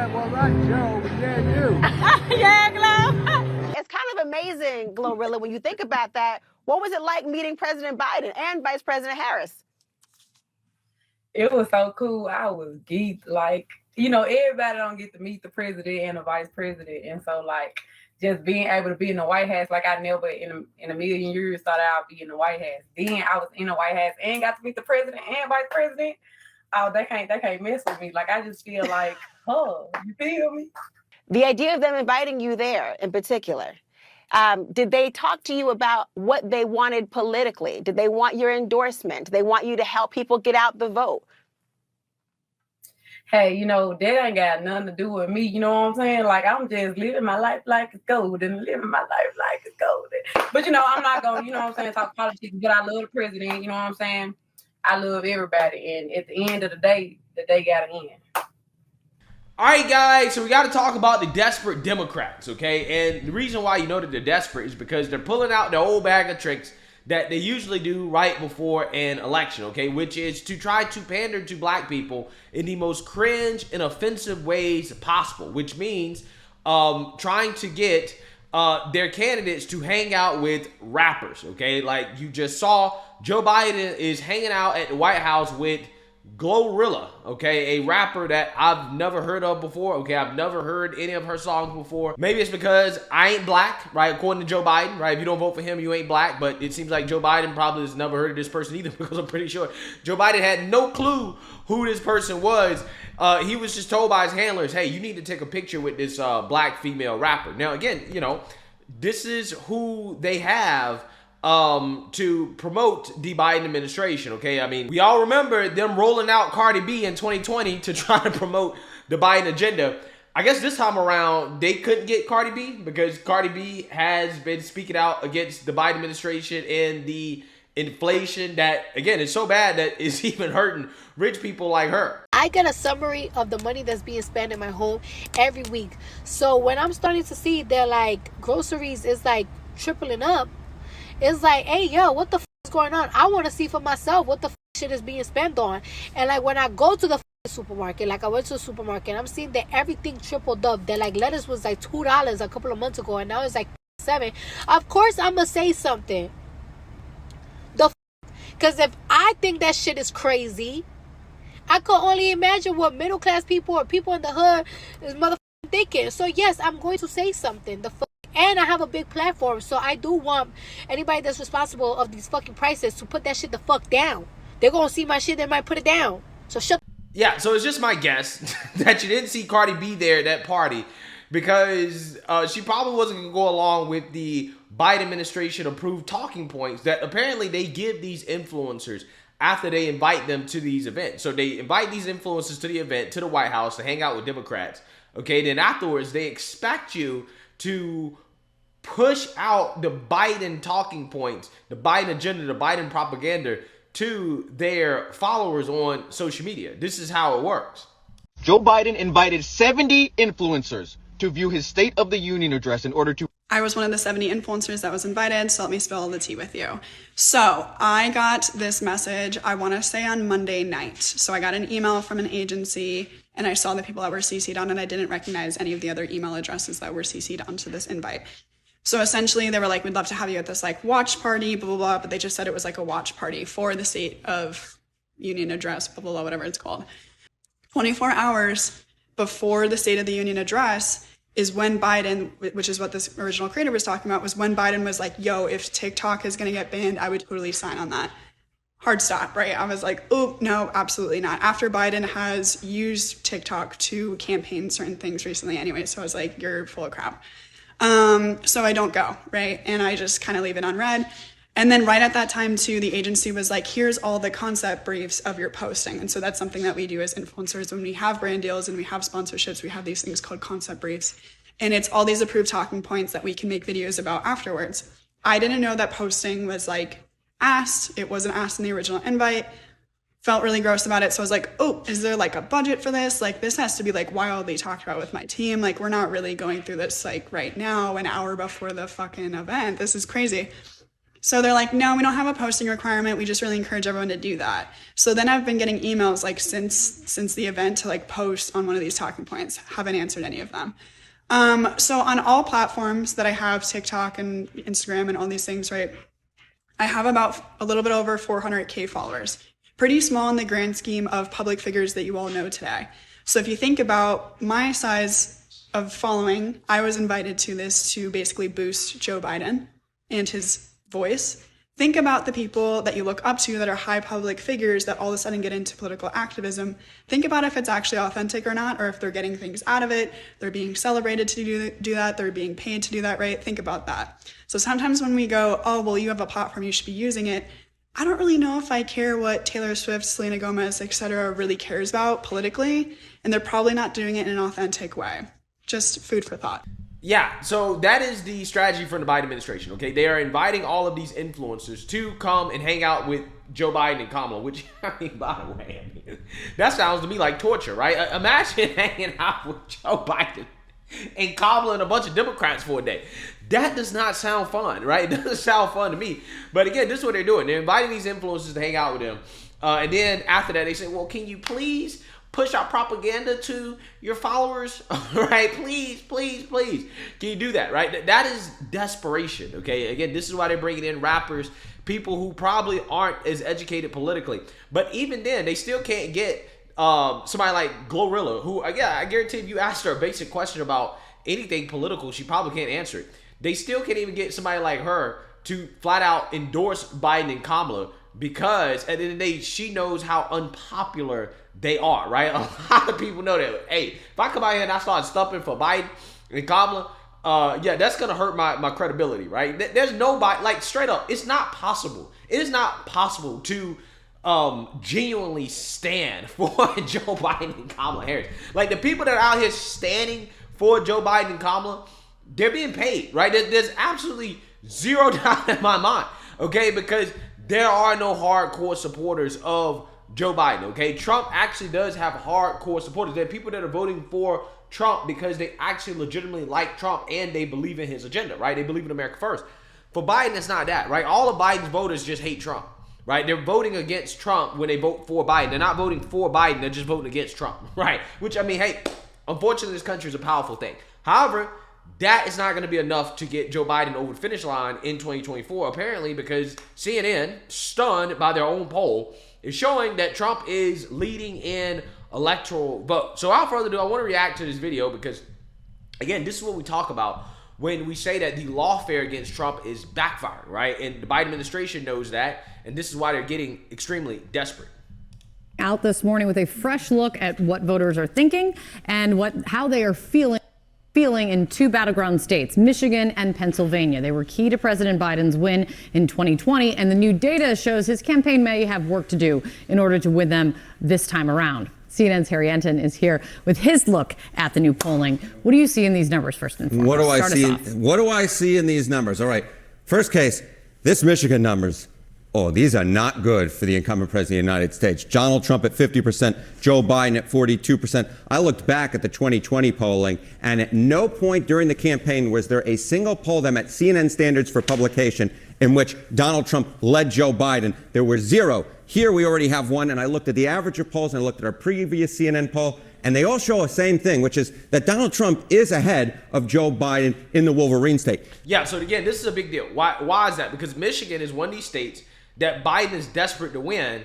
Yeah, well, not Joe, but yeah, you. Yeah, Glo. It's kind of amazing, GloRilla, when you think about that. What was it like meeting President Biden and Vice President Harris? It was so cool. I was geeked. Like, you know, everybody don't get to meet the president and the vice president. And so, like, just being able to be in the White House, like I never in a million years thought I'd be in the White House. Then I was in the White House and got to meet the president and vice president. Oh, they can't mess with me. Like, I just feel like, oh, you feel me? The idea of them inviting you there in particular, did they talk to you about what they wanted politically? Did they want your endorsement? Did they want you to help people get out the vote? Hey, you know, that ain't got nothing to do with me. You know what I'm saying? Like, I'm just living my life like it's golden, living my life like it's golden. But, you know, I'm not going to, you know what I'm saying, talk politics, but I love the president. You know what I'm saying? I love everybody. And at the end of the day got to end. All right, guys, so we got to talk about the desperate Democrats, okay? And the reason why you know that they're desperate is because they're pulling out the old bag of tricks that they usually do right before an election, okay? Which is to try to pander to black people in the most cringe and offensive ways possible, which means trying to get their candidates to hang out with rappers, okay? Like you just saw, Joe Biden is hanging out at the White House with GloRilla, okay, a rapper that I've never heard of before, okay, I've never heard any of her songs before. Maybe it's because I ain't black, right, according to Joe Biden, right, if you don't vote for him, you ain't black, but it seems like Joe Biden probably has never heard of this person either, because I'm pretty sure Joe Biden had no clue who this person was. He was just told by his handlers, hey, you need to take a picture with this black female rapper. Now, again, you know, this is who they have to promote the Biden administration, okay? I mean, we all remember them rolling out Cardi B in 2020 to try to promote the Biden agenda. I guess this time around, they couldn't get Cardi B because Cardi B has been speaking out against the Biden administration and the inflation that, again, is so bad that it's even hurting rich people like her. I get a summary of the money that's being spent in my home every week. So when I'm starting to see that, like, groceries is, like, tripling up, it's like, hey, yo, what the is going on? I want to see for myself what the shit is being spent on. And, like, when I go to the supermarket, like I went to the supermarket, I'm seeing that everything tripled up. That, like, lettuce was, like, $2 a couple of months ago, and now it's, like, $7. Of course, I'm going to say something. Because if I think that shit is crazy, I could only imagine what middle-class people or people in the hood is motherfucking thinking. So, yes, I'm going to say something. And I have a big platform, so I do want anybody that's responsible of these fucking prices to put that shit the fuck down. They're gonna see my shit, they might put it down. So shut. Yeah, so it's just my guess that you didn't see Cardi B there at that party because she probably wasn't gonna go along with the Biden administration approved talking points that apparently they give these influencers after they invite them to these events. So they invite these influencers to the event, to the White House to hang out with Democrats. Okay, then afterwards they expect you to push out the Biden talking points, the Biden agenda, the Biden propaganda to their followers on social media. This is how it works. Joe Biden invited 70 influencers to view his State of the Union address in order to... I was one of the 70 influencers that was invited, so let me spill the tea with you. So I got this message, I want to say on Monday night. So I got an email from an agency and I saw the people that were CC'd on, and I didn't recognize any of the other email addresses that were CC'd onto this invite. So essentially they were like, we'd love to have you at this like watch party, blah, blah, blah. But they just said it was like a watch party for the State of Union address, blah, blah, blah, whatever it's called. 24 hours before the State of the Union address is when Biden, which is what this original creator was talking about, was when Biden was like, yo, if TikTok is going to get banned, I would totally sign on that. Hard stop, right? I was like, oh, no, absolutely not. After Biden has used TikTok to campaign certain things recently anyway. So I was like, you're full of crap. So I don't go, right? And I just kind of leave it unread. And then right at that time too, the agency was like, here's all the concept briefs of your posting. And so that's something that we do as influencers. When we have brand deals and we have sponsorships, we have these things called concept briefs. And it's all these approved talking points that we can make videos about afterwards. I didn't know that posting was like asked. It wasn't asked in the original invite. Felt really gross about it. So I was like, oh, is there like a budget for this? Like this has to be like wildly talked about with my team. Like we're not really going through this like right now, an hour before the fucking event. This is crazy. So they're like, no, we don't have a posting requirement. We just really encourage everyone to do that. So then I've been getting emails like since the event to like post on one of these talking points. Haven't answered any of them. So on all platforms that I have, TikTok and Instagram and all these things, right? I have about a little bit over 400K followers. Pretty small in the grand scheme of public figures that you all know today. So if you think about my size of following, I was invited to this to basically boost Joe Biden and his voice. Think about the people that you look up to that are high public figures that all of a sudden get into political activism. Think about if it's actually authentic or not, or if they're getting things out of it, they're being celebrated to do that, they're being paid to do that, right? Think about that. So sometimes when we go, oh, well, you have a platform, you should be using it. I don't really know if I care what Taylor Swift, Selena Gomez, etc. really cares about politically, and they're probably not doing it in an authentic way. Just food for thought. Yeah, so that is the strategy for the Biden administration, okay? They are inviting all of these influencers to come and hang out with Joe Biden and Kamala, which, I mean, by the way, that sounds to me like torture, right? Imagine hanging out with Joe Biden and Kamala and a bunch of Democrats for a day. That does not sound fun, right? It doesn't sound fun to me. But again, this is what they're doing. They're inviting these influencers to hang out with them. And then after that, they say, well, can you please push our propaganda to your followers, right? Please, please, please. Can you do that, right? That is desperation, okay? Again, this is why they're bringing in rappers, people who probably aren't as educated politically. But even then, they still can't get somebody like GloRilla, who, again, I guarantee if you asked her a basic question about anything political, she probably can't answer it. They still can't even get somebody like her to flat out endorse Biden and Kamala because at the end of the day, she knows how unpopular they are, right? A lot of people know that, hey, if I come out here and I start stumping for Biden and Kamala, yeah, that's going to hurt my credibility, right? There's nobody, like straight up, it's not possible. It is not possible to genuinely stand for Joe Biden and Kamala Harris. Like the people that are out here standing for Joe Biden and Kamala, they're being paid, right? There's absolutely zero doubt in my mind, okay? Because there are no hardcore supporters of Joe Biden, okay? Trump actually does have hardcore supporters. There are people that are voting for Trump because they actually legitimately like Trump and they believe in his agenda, right? They believe in America first. For Biden, it's not that, right? All of Biden's voters just hate Trump, right? They're voting against Trump when they vote for Biden. They're not voting for Biden. They're just voting against Trump, right? Which, I mean, hey, unfortunately, this country is a powerful thing. However, that is not going to be enough to get Joe Biden over the finish line in 2024, apparently, because CNN, stunned by their own poll, is showing that Trump is leading in electoral vote. So without further ado, I want to react to this video because, again, this is what we talk about when we say that the lawfare against Trump is backfiring, right? And the Biden administration knows that, and this is why they're getting extremely desperate. Out this morning with a fresh look at what voters are thinking and how they are feeling in two battleground states, Michigan and Pennsylvania. They were key to President Biden's win in 2020, and the new data shows his campaign may have work to do in order to win them this time around. CNN's Harry Enton is here with his look at the new polling. What do you see in these numbers, first and foremost? What do I see in these numbers? All right, first case, this Michigan numbers. Oh, these are not good for the incumbent president of the United States. Donald Trump at 50%, Joe Biden at 42%. I looked back at the 2020 polling, and at no point during the campaign was there a single poll that met CNN standards for publication in which Donald Trump led Joe Biden. There were zero. Here we already have one, and I looked at the average of polls, and I looked at our previous CNN poll, and they all show the same thing, which is that Donald Trump is ahead of Joe Biden in the Wolverine state. Yeah, so again, this is a big deal. Why is that? Because Michigan is one of these states that Biden is desperate to win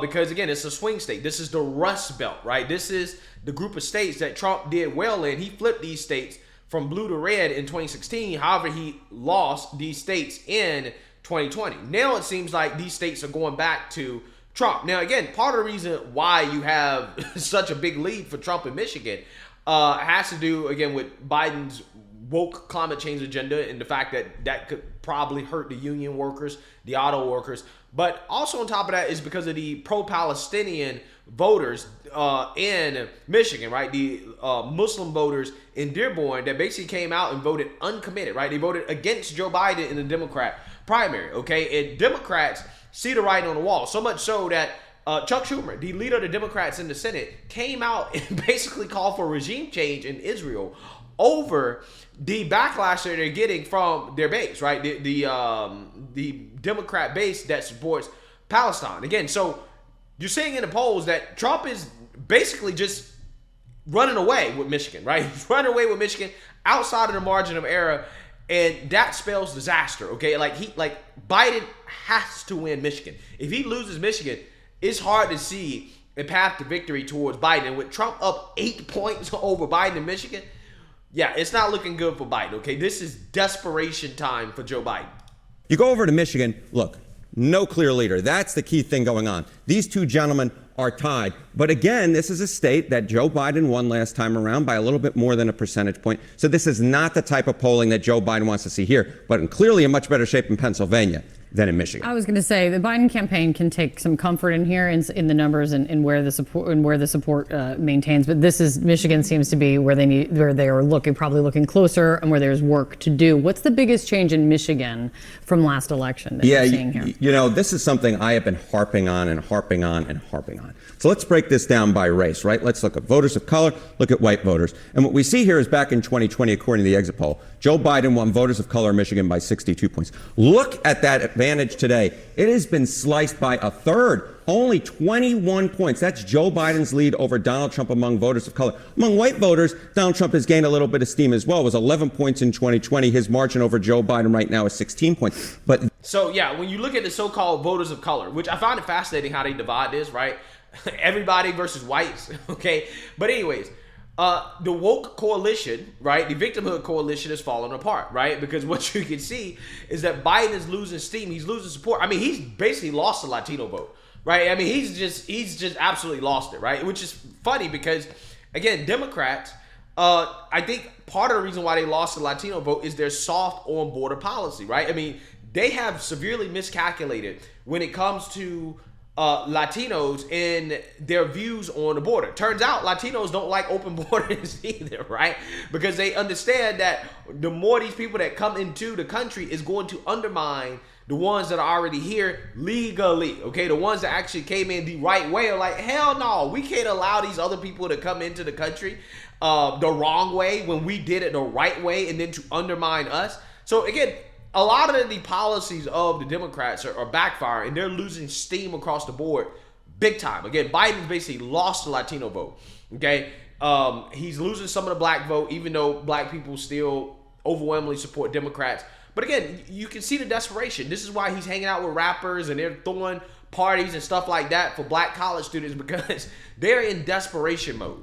because, again, it's a swing state. This is the Rust Belt, right? This is the group of states that Trump did well in. He flipped these states from blue to red in 2016. However, he lost these states in 2020. Now it seems like these states are going back to Trump. Now, again, part of the reason why you have such a big lead for Trump in Michigan has to do, again, with Biden's woke climate change agenda and the fact that that could probably hurt the union workers, the auto workers. But also on top of that is because of the pro-Palestinian voters in Michigan, right? The Muslim voters in Dearborn that basically came out and voted uncommitted, right? They voted against Joe Biden in the Democrat primary, okay? And Democrats see the writing on the wall, so much so that Chuck Schumer, the leader of the Democrats in the Senate, came out and basically called for regime change in Israel over the backlash that they're getting from their base, right? The Democrat base that supports Palestine. Again, so you're seeing in the polls that Trump is basically just running away with Michigan, right? He's running away with Michigan outside of the margin of error, and that spells disaster, okay? Like Biden has to win Michigan. If he loses Michigan, it's hard to see a path to victory towards Biden. And with Trump up 8 points over Biden in Michigan, yeah, it's not looking good for Biden, okay? This is desperation time for Joe Biden. You go over to Michigan, look, no clear leader. That's the key thing going on. These two gentlemen are tied. But again, this is a state that Joe Biden won last time around by a little bit more than a percentage point. So this is not the type of polling that Joe Biden wants to see here, but clearly in much better shape in Pennsylvania than in Michigan. I was going to say the Biden campaign can take some comfort in here in the numbers and where the support maintains. But Michigan seems to be where they are probably looking closer and where there's work to do. What's the biggest change in Michigan from last election that you're seeing here? You know, this is something I have been harping on and harping on and harping on. So let's break this down by race, right? Let's look at voters of color, look at white voters. And what we see here is back in 2020, according to the exit poll, Joe Biden won voters of color in Michigan by 62 points. Look at that advantage today. It has been sliced by a third, only 21 points. That's Joe Biden's lead over Donald Trump among voters of color. Among white voters, Donald Trump has gained a little bit of steam as well. It was 11 points in 2020. His margin over Joe Biden right now is 16 points. But so, yeah, when you look at the so-called voters of color, which I find it fascinating how they divide this, right? Everybody versus whites, okay? But anyways, the woke coalition, right? The victimhood coalition is falling apart, right? Because what you can see is that Biden is losing steam. He's losing support. I mean, he's basically lost the Latino vote, right? I mean, he's just absolutely lost it, right? Which is funny because, again, Democrats, I think part of the reason why they lost the Latino vote is their soft on border policy, right? I mean, they have severely miscalculated when it comes to Latinos and their views on the border. Turns out Latinos don't like open borders either, right? Because they understand that the more these people that come into the country is going to undermine the ones that are already here legally, okay? The ones that actually came in the right way are like, hell no, we can't allow these other people to come into the country the wrong way when we did it the right way and then to undermine us. So again, a lot of the policies of the Democrats are backfiring, and they're losing steam across the board big time. Again, Biden basically lost the Latino vote, okay? He's losing some of the black vote, even though black people still overwhelmingly support Democrats. But again, you can see the desperation. This is why he's hanging out with rappers, and they're throwing parties and stuff like that for black college students because they're in desperation mode.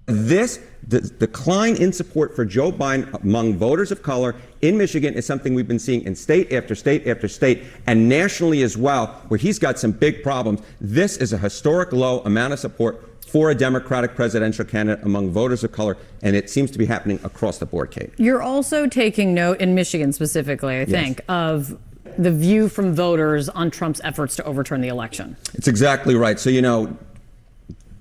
The decline in support for Joe Biden among voters of color in Michigan is something we've been seeing in state after state after state and nationally as well, where he's got some big problems. This is a historic low amount of support for a Democratic presidential candidate among voters of color, and it seems to be happening across the board, Kate. You're also taking note, in Michigan specifically, I think, of the view from voters on Trump's efforts to overturn the election. It's exactly right. So, you know,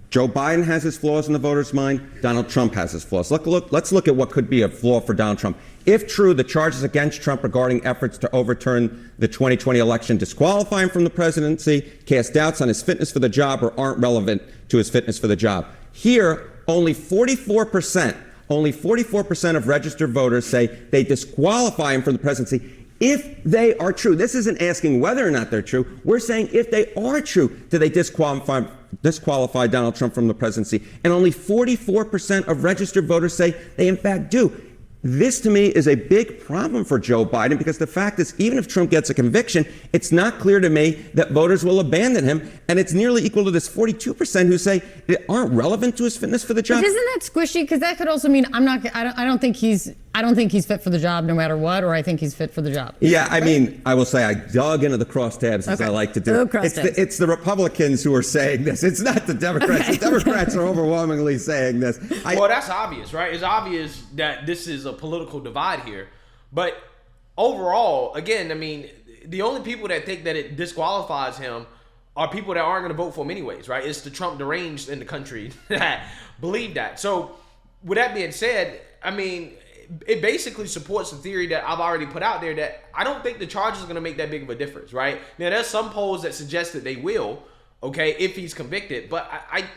Joe Biden has his flaws in the voters' mind. Donald Trump has his flaws. Let's look at what could be a flaw for Donald Trump. If true, the charges against Trump regarding efforts to overturn the 2020 election disqualify him from the presidency, cast doubts on his fitness for the job, or aren't relevant to his fitness for the job. Here, only 44% of registered voters say they disqualify him from the presidency. If they are true, this isn't asking whether or not they're true. We're saying if they are true, do they disqualify Donald Trump from the presidency? And only 44% of registered voters say they in fact do. This, to me, is a big problem for Joe Biden because the fact is, even if Trump gets a conviction, it's not clear to me that voters will abandon him. And it's nearly equal to this 42% who say they aren't relevant to his fitness for the job. But isn't that squishy? Because that could also mean I don't think he's fit for the job no matter what, or I think he's fit for the job. Yeah, I mean, I will say I dug into the crosstabs as I like to do. It's the Republicans who are saying this. It's not the Democrats. Okay. The Democrats are overwhelmingly saying this. Well, that's obvious, right? It's obvious that this is a political divide here. But overall, again, I mean, the only people that think that it disqualifies him are people that aren't going to vote for him anyways, right? It's the Trump deranged in the country that believe that. So with that being said, I mean, it basically supports the theory that I've already put out there that I don't think the charges are going to make that big of a difference, right? Now, there's some polls that suggest that they will, okay, if he's convicted. But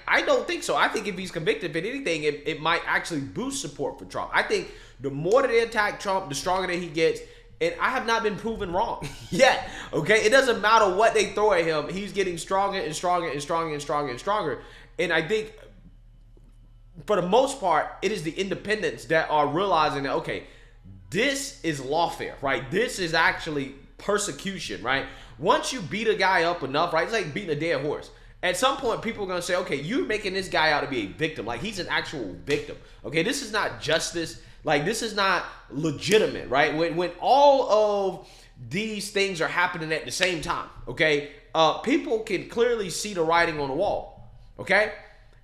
I don't think so. I think if he's convicted, if anything, it might actually boost support for Trump. I think the more that they attack Trump, the stronger that he gets. And I have not been proven wrong yet, okay? It doesn't matter what they throw at him. He's getting stronger and stronger and stronger and stronger and stronger. And I think, for the most part, it is the independents that are realizing that, okay, this is lawfare, right? This is actually persecution, right? Once you beat a guy up enough, right? It's like beating a dead horse. At some point, people are going to say, okay, you're making this guy out to be a victim. Like, he's an actual victim. Okay, this is not justice. Like, this is not legitimate, right? When all of these things are happening at the same time, okay, people can clearly see the writing on the wall, okay?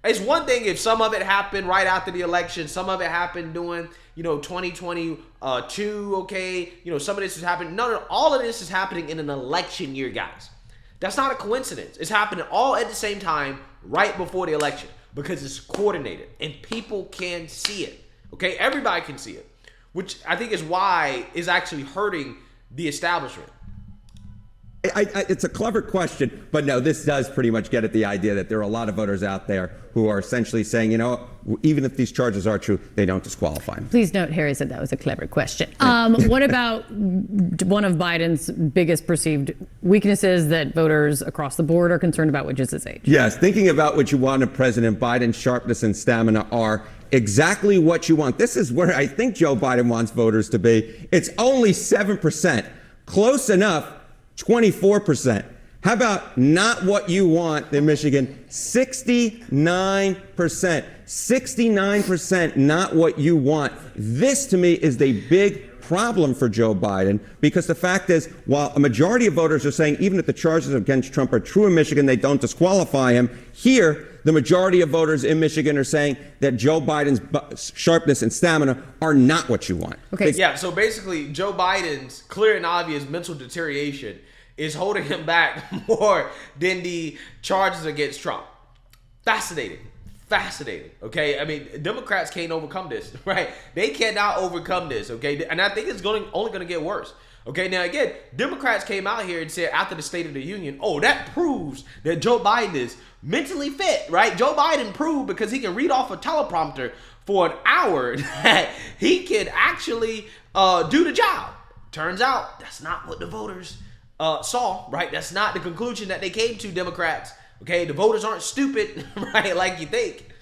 It's one thing if some of it happened right after the election, some of it happened during, 2022, okay? Some of this is happening. No, all of this is happening in an election year, guys. That's not a coincidence. It's happening all at the same time right before the election because it's coordinated and people can see it. Okay, everybody can see it, which I think is why is actually hurting the establishment. It's a clever question, but no, this does pretty much get at the idea that there are a lot of voters out there who are essentially saying, even if these charges are true, they don't disqualify him. Please note, Harry said that was a clever question. What about one of Biden's biggest perceived weaknesses that voters across the board are concerned about, which is his age? Yes, thinking about what you want of President Biden, sharpness and stamina are exactly what you want. This is where I think Joe Biden wants voters to be. It's only 7%. Close enough, 24%. How about not what you want in Michigan? 69%. 69% not what you want. This, to me, is the big problem for Joe Biden, because the fact is, while a majority of voters are saying even if the charges against Trump are true in Michigan, they don't disqualify him, here, the majority of voters in Michigan are saying that Joe Biden's sharpness and stamina are not what you want. Okay. Yeah, so basically, Joe Biden's clear and obvious mental deterioration is holding him back more than the charges against Trump. Fascinating. Okay? I mean, Democrats can't overcome this, right? They cannot overcome this, okay? And I think it's only going to get worse. Okay, now again, Democrats came out here and said after the State of the Union, oh, that proves that Joe Biden is mentally fit, right? Joe Biden proved because he can read off a teleprompter for an hour that he can actually do the job. Turns out that's not what the voters saw, right? That's not the conclusion that they came to, Democrats. Okay, the voters aren't stupid, right, like you think.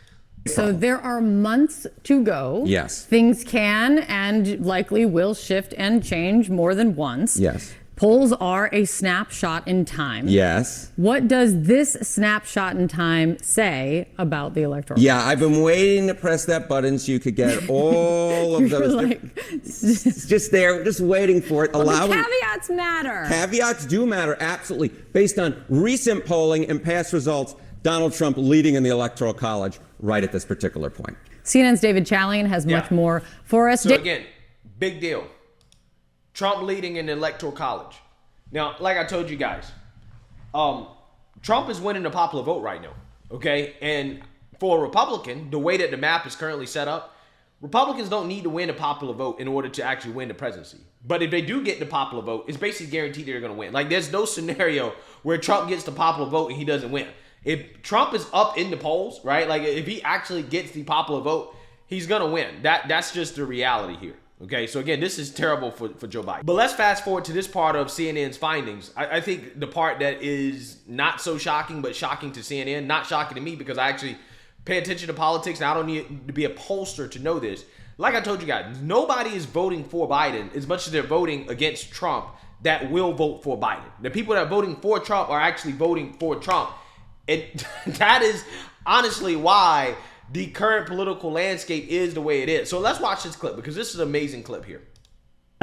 So there are months to go. Yes. Things can and likely will shift and change more than once. Yes. Polls are a snapshot in time. Yes. What does this snapshot in time say about the electoral? Yeah, I've been waiting to press that button so you could get all of those. Just there, just waiting for it. Well, the caveats matter. Caveats do matter, absolutely. Based on recent polling and past results, Donald Trump leading in the Electoral College right at this particular point. CNN's David Chalian has much more for us. So again, big deal. Trump leading in the Electoral College. Now, like I told you guys, Trump is winning the popular vote right now, okay? And for a Republican, the way that the map is currently set up, Republicans don't need to win the popular vote in order to actually win the presidency. But if they do get the popular vote, it's basically guaranteed they're going to win. Like, there's no scenario where Trump gets the popular vote and he doesn't win. If Trump is up in the polls, right, like if he actually gets the popular vote, he's going to win. That's just the reality here. Okay, so again, this is terrible for Joe Biden. But let's fast forward to this part of CNN's findings. I think the part that is not so shocking, but shocking to CNN, not shocking to me because I actually pay attention to politics and I don't need to be a pollster to know this. Like I told you guys, nobody is voting for Biden as much as they're voting against Trump that will vote for Biden. The people that are voting for Trump are actually voting for Trump. And that is honestly why the current political landscape is the way it is. So let's watch this clip because this is an amazing clip here.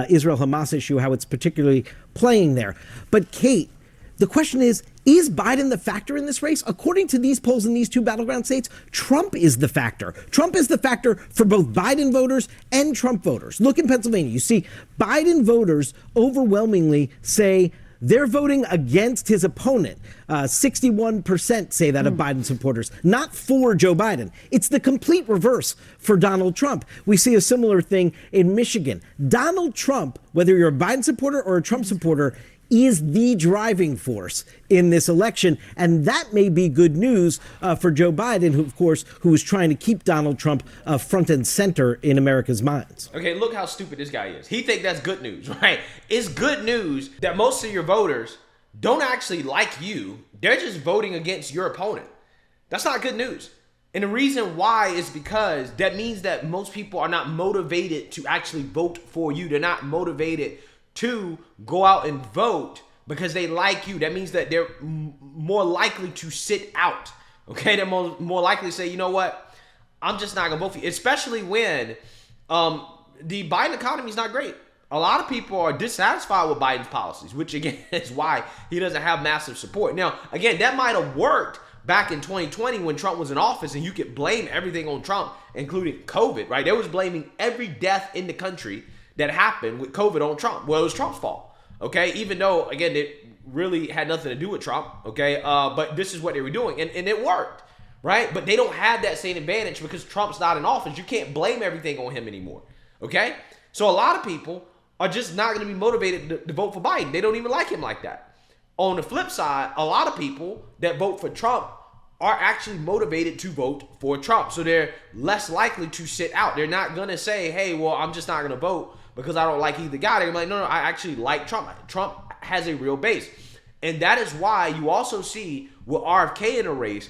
Israel-Hamas issue, how it's particularly playing there. But Kate, the question is Biden the factor in this race? According to these polls in these two battleground states, Trump is the factor. Trump is the factor for both Biden voters and Trump voters. Look in Pennsylvania. You see Biden voters overwhelmingly say they're voting against his opponent. 61% say that of Biden supporters, not for Joe Biden. It's the complete reverse for Donald Trump. We see a similar thing in Michigan. Donald Trump, whether you're a Biden supporter or a Trump supporter, is the driving force in this election. And that may be good news for Joe Biden, who, of course, who is trying to keep Donald Trump front and center in America's minds. Okay, look how stupid this guy is. He thinks that's good news, right? It's good news that most of your voters don't actually like you. They're just voting against your opponent. That's not good news. And the reason why is because that means that most people are not motivated to actually vote for you. They're not motivated to go out and vote because they like you. That means that they're more likely to sit out. Okay, they're more likely to say, you know what, I'm just not gonna vote for you. Especially when the Biden economy is not great. A lot of people are dissatisfied with Biden's policies, which again is why he doesn't have massive support. Now, again, that might have worked back in 2020 when Trump was in office, and you could blame everything on Trump, including COVID, right? They was blaming every death in the country that happened with COVID on Trump. Well, it was Trump's fault, okay? Even though, again, it really had nothing to do with Trump, okay? But this is what they were doing, and it worked, right? But they don't have that same advantage because Trump's not in office. You can't blame everything on him anymore, okay? So a lot of people are just not going to be motivated to vote for Biden. They don't even like him like that. On the flip side, a lot of people that vote for Trump are actually motivated to vote for Trump. So they're less likely to sit out. They're not going to say, hey, well, I'm just not going to vote because I don't like either guy. They're going to be like, no, I actually like Trump. Trump has a real base. And that is why you also see with RFK in a race,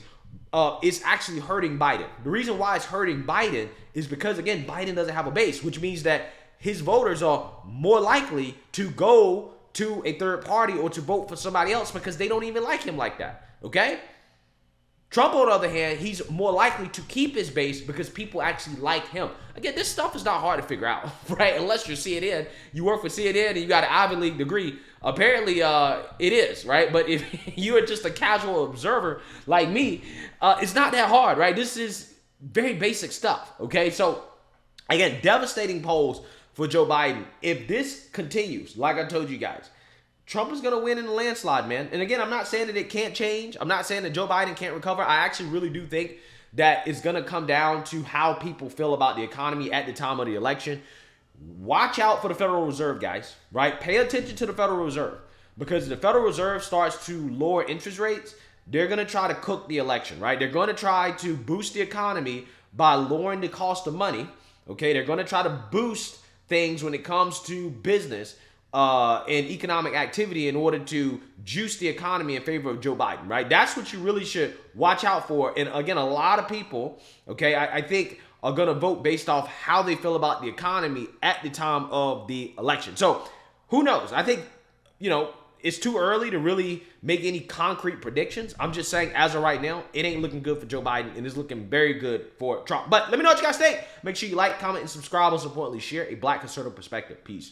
it's actually hurting Biden. The reason why it's hurting Biden is because, again, Biden doesn't have a base, which means that his voters are more likely to go to a third party or to vote for somebody else because they don't even like him like that, okay? Trump, on the other hand, he's more likely to keep his base because people actually like him. Again, this stuff is not hard to figure out, right? Unless you're CNN, you work for CNN and you got an Ivy League degree. Apparently, it is, right? But if you are just a casual observer like me, it's not that hard, right? This is very basic stuff, okay? So, again, devastating polls for Joe Biden. If this continues, like I told you guys, Trump is going to win in a landslide, man. And again, I'm not saying that it can't change. I'm not saying that Joe Biden can't recover. I actually really do think that it's going to come down to how people feel about the economy at the time of the election. Watch out for the Federal Reserve, guys, right? Pay attention to the Federal Reserve because if the Federal Reserve starts to lower interest rates, they're going to try to cook the election, right? They're going to try to boost the economy by lowering the cost of money, okay? They're going to try to boost things when it comes to business and economic activity in order to juice the economy in favor of Joe Biden, right? That's what you really should watch out for. And again, a lot of people, okay, I think are going to vote based off how they feel about the economy at the time of the election. So who knows? I think, it's too early to really make any concrete predictions. I'm just saying, as of right now, it ain't looking good for Joe Biden, and it's looking very good for Trump. But let me know what you guys think. Make sure you like, comment, and subscribe. Most importantly, share a Black conservative perspective. Peace.